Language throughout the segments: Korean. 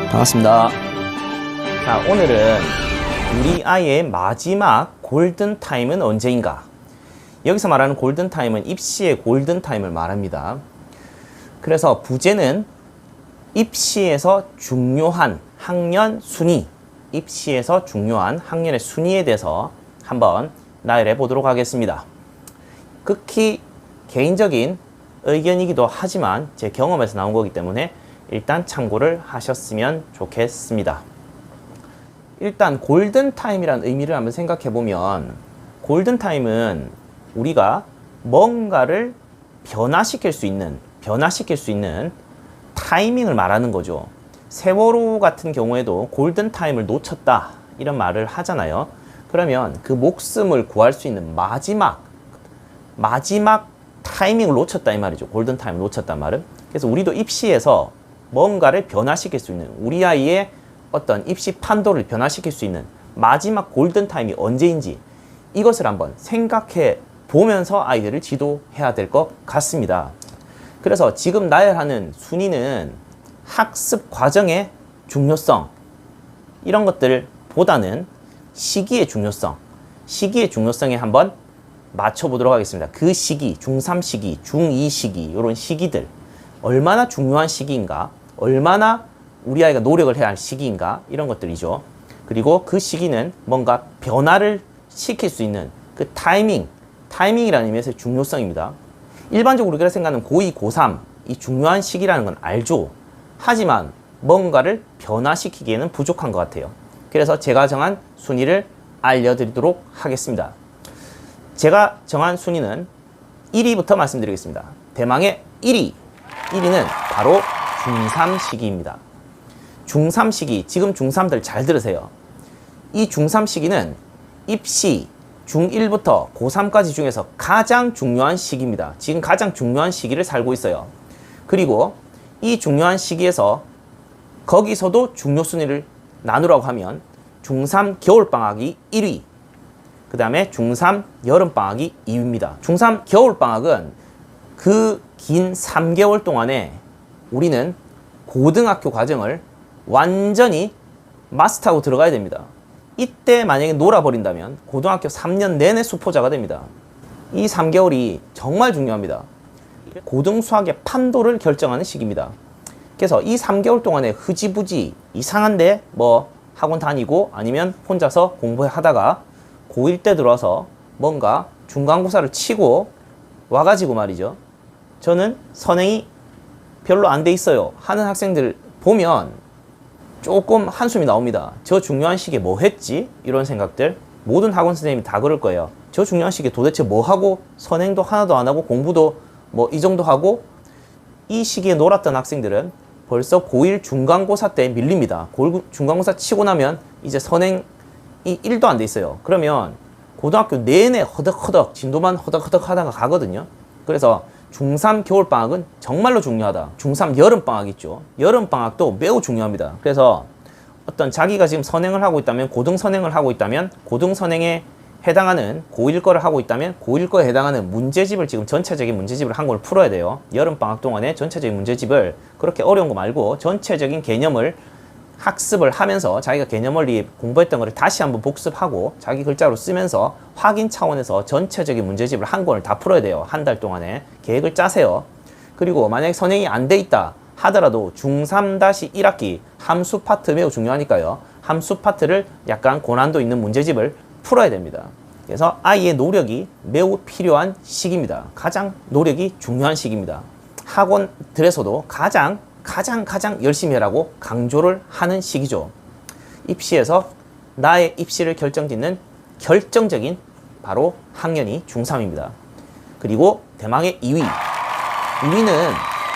반갑습니다. 자, 오늘은 우리 아이의 마지막 골든타임은 언제인가? 여기서 말하는 골든타임은 입시의 골든타임을 말합니다. 그래서 부제는 입시에서 중요한 학년 순위, 입시에서 중요한 학년의 순위에 대해서 한번 나열해 보도록 하겠습니다. 극히 개인적인 의견이기도 하지만 제 경험에서 나온 거기 때문에 일단 참고를 하셨으면 좋겠습니다. 일단 골든타임이라는 의미를 한번 생각해 보면, 골든타임은 우리가 뭔가를 변화시킬 수 있는 타이밍을 말하는 거죠. 세월호 같은 경우에도 골든타임을 놓쳤다 이런 말을 하잖아요. 그러면 그 목숨을 구할 수 있는 마지막 타이밍을 놓쳤다 이 말이죠. 골든타임을 놓쳤단 말은. 그래서 우리도 입시에서 뭔가를 변화시킬 수 있는, 우리 아이의 어떤 입시 판도를 변화시킬 수 있는 마지막 골든타임이 언제인지 이것을 한번 생각해 보면서 아이들을 지도해야 될 것 같습니다. 그래서 지금 나열하는 순위는 학습 과정의 중요성, 이런 것들보다는 시기의 중요성에 한번 맞춰보도록 하겠습니다. 그 시기, 중3 시기, 중2 시기, 이런 시기들 얼마나 중요한 시기인가, 얼마나 우리 아이가 노력을 해야 할 시기인가, 이런 것들이죠. 그리고 그 시기는 뭔가 변화를 시킬 수 있는 그 타이밍이라는 의미에서의 중요성입니다. 일반적으로 우리가 생각하는 고2, 고3 이 중요한 시기라는 건 알죠. 하지만 뭔가를 변화시키기에는 부족한 것 같아요. 그래서 제가 정한 순위를 알려드리도록 하겠습니다. 제가 정한 순위는 1위부터 말씀드리겠습니다. 대망의 1위는 바로 중3 시기입니다. 중3 시기, 지금 중3들 잘 들으세요. 이 중3 시기는 입시 중1부터 고3까지 중에서 가장 중요한 시기입니다. 지금 가장 중요한 시기를 살고 있어요. 그리고 이 중요한 시기에서 거기서도 중요 순위를 나누라고 하면 중3 겨울방학이 1위, 그 다음에 중3 여름방학이 2위입니다. 중3 겨울방학은 그 긴 3개월 동안에 우리는 고등학교 과정을 완전히 마스터하고 들어가야 됩니다. 이때 만약에 놀아버린다면 고등학교 3년 내내 수포자가 됩니다. 이 3개월이 정말 중요합니다. 고등수학의 판도를 결정하는 시기입니다. 그래서 이 3개월 동안에 흐지부지 이상한데 뭐 학원 다니고 아니면 혼자서 공부하다가 고1 때 들어와서 뭔가 중간고사를 치고 와가지고 말이죠. 저는 선행이 별로 안 돼 있어요 하는 학생들 보면 조금 한숨이 나옵니다. 저 중요한 시기에 뭐 했지? 이런 생각들 모든 학원 선생님이 다 그럴 거예요. 저 중요한 시기에 도대체 뭐 하고 선행도 하나도 안 하고 공부도 뭐 이 정도 하고, 이 시기에 놀았던 학생들은 벌써 고1 중간고사 때 밀립니다. 중간고사 치고 나면 이제 선행이 1도 안 돼 있어요. 그러면 고등학교 내내 허덕허덕 진도만 허덕허덕 하다가 가거든요. 그래서 중3 겨울방학은 정말로 중요하다. 중3 여름방학 있죠. 여름방학도 매우 중요합니다. 그래서 어떤 자기가 지금 선행을 하고 있다면, 고등선행을 하고 있다면, 고등선행에 해당하는 고1 거를 하고 있다면 고1 거에 해당하는 문제집을, 지금 전체적인 문제집을 한 걸 풀어야 돼요. 여름방학 동안에 전체적인 문제집을, 그렇게 어려운 거 말고 전체적인 개념을 학습을 하면서 자기가 개념원리 공부했던 거를 다시 한번 복습하고 자기 글자로 쓰면서 확인 차원에서 전체적인 문제집을 한 권을 다 풀어야 돼요. 한 달 동안에 계획을 짜세요. 그리고 만약에 선행이 안 돼 있다 하더라도 중3-1학기 함수 파트 매우 중요하니까요. 함수 파트를 약간 고난도 있는 문제집을 풀어야 됩니다. 그래서 아이의 노력이 매우 필요한 시기입니다. 가장 노력이 중요한 시기입니다. 학원들에서도 가장 열심히 하라고 강조를 하는 시기죠. 입시에서 나의 입시를 결정짓는 결정적인 바로 학년이 중3입니다. 그리고 대망의 2위는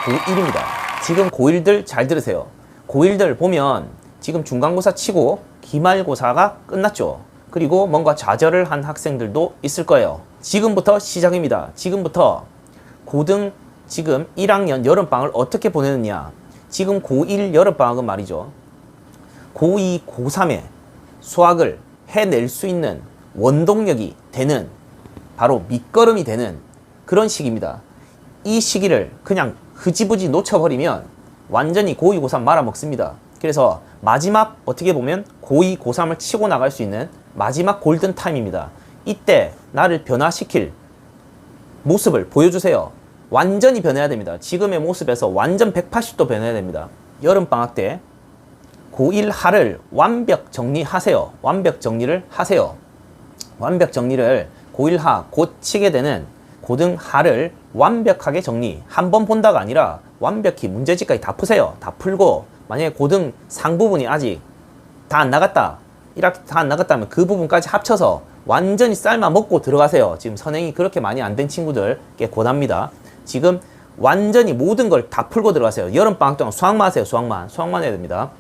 고1입니다. 지금 고1들 잘 들으세요. 고1들 보면 지금 중간고사 치고 기말고사가 끝났죠. 그리고 뭔가 좌절을 한 학생들도 있을 거예요. 지금부터 시작입니다. 지금부터 지금 1학년 여름방학을 어떻게 보내느냐. 지금 고1 여름방학은 말이죠. 고2, 고3에 수학을 해낼 수 있는 원동력이 되는, 바로 밑거름이 되는 그런 시기입니다. 이 시기를 그냥 흐지부지 놓쳐버리면 완전히 고2, 고3 말아먹습니다. 그래서 마지막 어떻게 보면 고2, 고3을 치고 나갈 수 있는 마지막 골든타임입니다. 이때 나를 변화시킬 모습을 보여주세요. 완전히 변해야 됩니다. 지금의 모습에서 완전 180도 변해야 됩니다. 여름방학 때 고1 하를 완벽 정리하세요. 완벽 정리를 하세요. 완벽 정리를 고1 하 곧 치게 되는 고등 하를 완벽하게 정리, 한 번 본다가 아니라 완벽히 문제집까지 다 푸세요. 다 풀고 만약에 고등 상 부분이 아직 다 안 나갔다, 1학기 다 안 나갔다면 그 부분까지 합쳐서 완전히 삶아 먹고 들어가세요. 지금 선행이 그렇게 많이 안 된 친구들께 권합니다. 지금 완전히 모든 걸 다 풀고 들어가세요. 여름방학 동안 수학만 하세요. 수학만 해야 됩니다.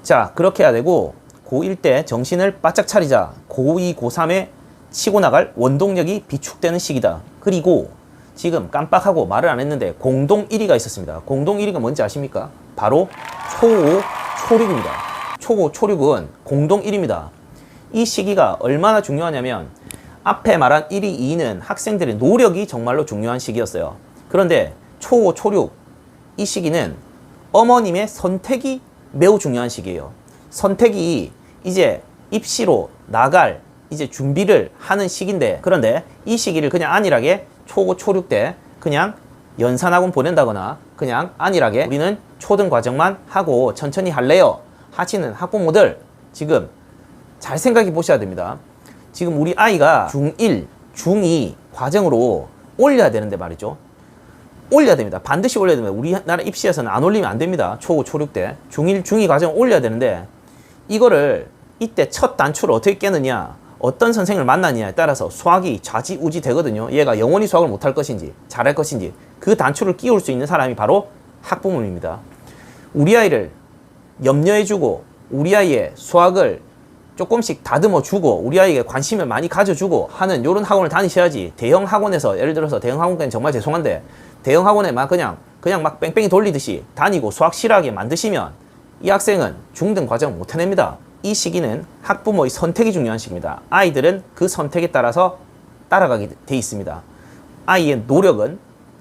자, 그렇게 해야 되고 고1 때 정신을 바짝 차리자. 고2, 고3에 치고 나갈 원동력이 비축되는 시기다. 그리고 지금 깜빡하고 말을 안 했는데 공동 1위가 있었습니다. 공동 1위가 뭔지 아십니까? 바로 초5, 초6입니다. 초5, 초6은 공동 1위입니다. 이 시기가 얼마나 중요하냐면 앞에 말한 1위, 2위는 학생들의 노력이 정말로 중요한 시기였어요. 그런데 초5, 초6 이 시기는 어머님의 선택이 매우 중요한 시기예요. 선택이 이제 입시로 나갈 이제 준비를 하는 시기인데, 그런데 이 시기를 그냥 안일하게 초5, 초6 때 그냥 연산학원 보낸다거나 그냥 안일하게 우리는 초등 과정만 하고 천천히 할래요 하시는 학부모들 지금 잘 생각해 보셔야 됩니다. 지금 우리 아이가 중1, 중2 과정으로 올려야 되는데 말이죠. 올려야 됩니다. 반드시 올려야 됩니다. 우리나라 입시에서는 안 올리면 안 됩니다. 초5, 초6 때 중1, 중2 과정 올려야 되는데 이거를 이때 첫 단추를 어떻게 깨느냐, 어떤 선생님을 만나느냐에 따라서 수학이 좌지우지 되거든요. 얘가 영원히 수학을 못할 것인지 잘할 것인지 그 단추를 끼울 수 있는 사람이 바로 학부모입니다. 우리 아이를 염려해주고 우리 아이의 수학을 조금씩 다듬어주고 우리 아이에게 관심을 많이 가져주고 하는 이런 학원을 다니셔야지. 대형 학원에서 예를 들어서 대형 학원까지 정말 죄송한데 대형 학원에 막 그냥 막 뺑뺑이 돌리듯이 다니고 수학 싫어하게 만드시면 이 학생은 중등 과정 못 해냅니다. 이 시기는 학부모의 선택이 중요한 시기입니다. 아이들은 그 선택에 따라서 따라가게 돼 있습니다. 아이의 노력은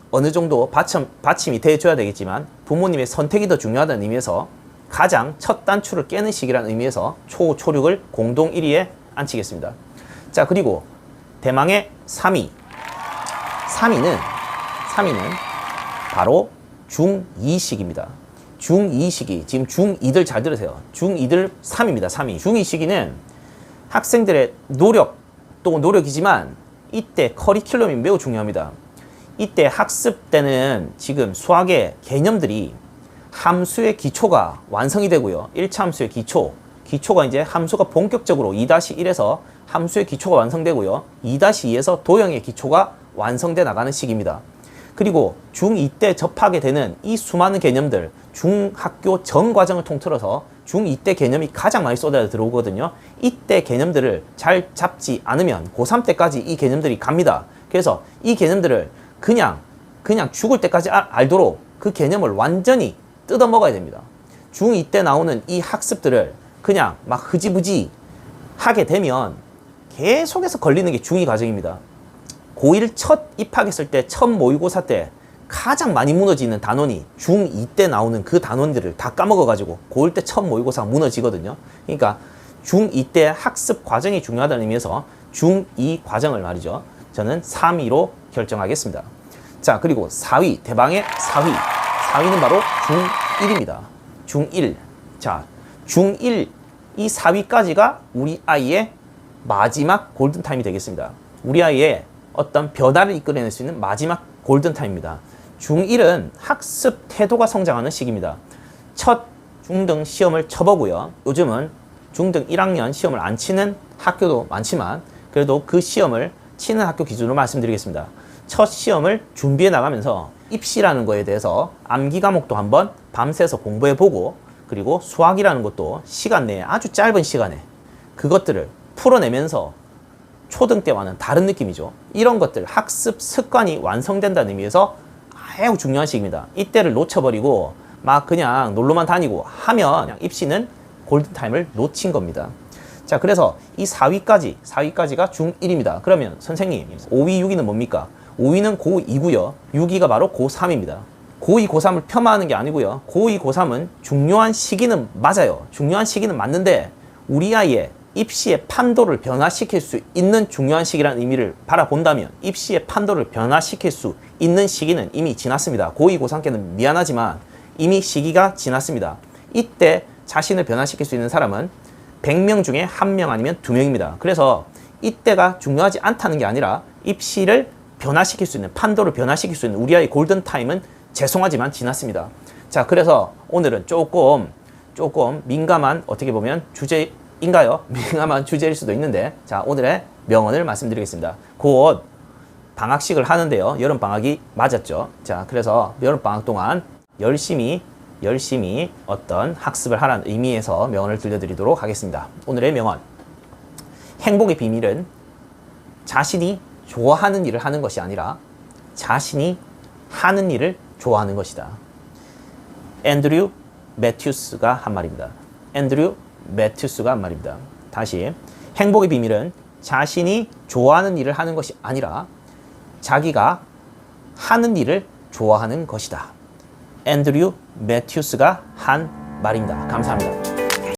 어느 정도 받침이 돼줘야 되겠지만 부모님의 선택이 더 중요하다는 의미에서 가장 첫 단추를 깨는 시기라는 의미에서 초5, 초6을 공동 1위에 앉히겠습니다. 자, 그리고 대망의 3위. 3위는 바로 중2 시기입니다. 중2 시기. 지금 중2들 잘 들으세요. 중2들 3위입니다. 3위. 중2 시기는 학생들의 노력도 노력이지만 이때 커리큘럼이 매우 중요합니다. 이때 학습 때는 지금 수학의 개념들이 함수의 기초가 완성이 되고요. 1차 함수의 기초가 이제 함수가 본격적으로 2-1에서 함수의 기초가 완성되고요. 2-2에서 도형의 기초가 완성돼 나가는 시기입니다. 그리고 중2 때 접하게 되는 이 수많은 개념들, 중학교 전 과정을 통틀어서 중2 때 개념이 가장 많이 쏟아져 들어오거든요. 이때 개념들을 잘 잡지 않으면 고3 때까지 이 개념들이 갑니다. 그래서 이 개념들을 그냥 죽을 때까지 알도록 그 개념을 완전히 뜯어 먹어야 됩니다. 중2 때 나오는 이 학습들을 그냥 막 흐지부지 하게 되면 계속해서 걸리는 게 중2 과정입니다. 고1 첫 입학했을 때 첫 모의고사 때 가장 많이 무너지는 단원이 중2 때 나오는 그 단원들을 다 까먹어가지고 고1 때 첫 모의고사가 무너지거든요. 그러니까 중2 때 학습 과정이 중요하다는 의미에서 중2 과정을 말이죠. 저는 3위로 결정하겠습니다. 자, 그리고 4위, 대방의 4위. 4위는 바로 중1입니다. 중1. 자, 중1, 이 4위까지가 우리 아이의 마지막 골든타임이 되겠습니다. 우리 아이의 어떤 변화를 이끌어낼 수 있는 마지막 골든타임입니다. 중1은 학습 태도가 성장하는 시기입니다. 첫 중등 시험을 쳐보고요. 요즘은 중등 1학년 시험을 안 치는 학교도 많지만 그래도 그 시험을 치는 학교 기준으로 말씀드리겠습니다. 첫 시험을 준비해 나가면서 입시라는 거에 대해서 암기 과목도 한번 밤새서 공부해보고 그리고 수학이라는 것도 시간 내에 아주 짧은 시간에 그것들을 풀어내면서 초등 때와는 다른 느낌이죠. 이런 것들 학습 습관이 완성된다는 의미에서 매우 중요한 시기입니다. 이때를 놓쳐버리고 막 그냥 놀러만 다니고 하면 그냥 입시는 골든타임을 놓친 겁니다. 자, 그래서 이 4위까지가 중1입니다. 그러면 선생님 5위, 6위는 뭡니까? 5위는 고2고요. 6위가 바로 고3입니다. 고2, 고3을 폄하하는 게 아니고요. 고2, 고3은 중요한 시기는 맞아요. 중요한 시기는 맞는데 우리 아이의 입시의 판도를 변화시킬 수 있는 중요한 시기라는 의미를 바라본다면 입시의 판도를 변화시킬 수 있는 시기는 이미 지났습니다. 고2, 고3께는 미안하지만 이미 시기가 지났습니다. 이때 자신을 변화시킬 수 있는 사람은 100명 중에 1명 아니면 2명입니다. 그래서 이때가 중요하지 않다는 게 아니라 입시를 변화시킬 수 있는, 판도를 변화시킬 수 있는 우리 아이 골든타임은 죄송하지만 지났습니다. 자, 그래서 오늘은 조금 민감한, 어떻게 보면 주제인가요? 민감한 주제일 수도 있는데, 자, 오늘의 명언을 말씀드리겠습니다. 곧 방학식을 하는데요. 여름방학이 맞았죠. 자, 그래서 여름방학 동안 열심히 어떤 학습을 하라는 의미에서 명언을 들려드리도록 하겠습니다. 오늘의 명언. 행복의 비밀은 자신이 좋아하는 일을 하는 것이 아니라 자신이 하는 일을 좋아하는 것이다. 앤드류 매튜스가 한 말입니다. 앤드류 매튜스가 한 말입니다. 다시, 행복의 비밀은 자신이 좋아하는 일을 하는 것이 아니라 자기가 하는 일을 좋아하는 것이다. 앤드류 매튜스가 한 말입니다. 감사합니다.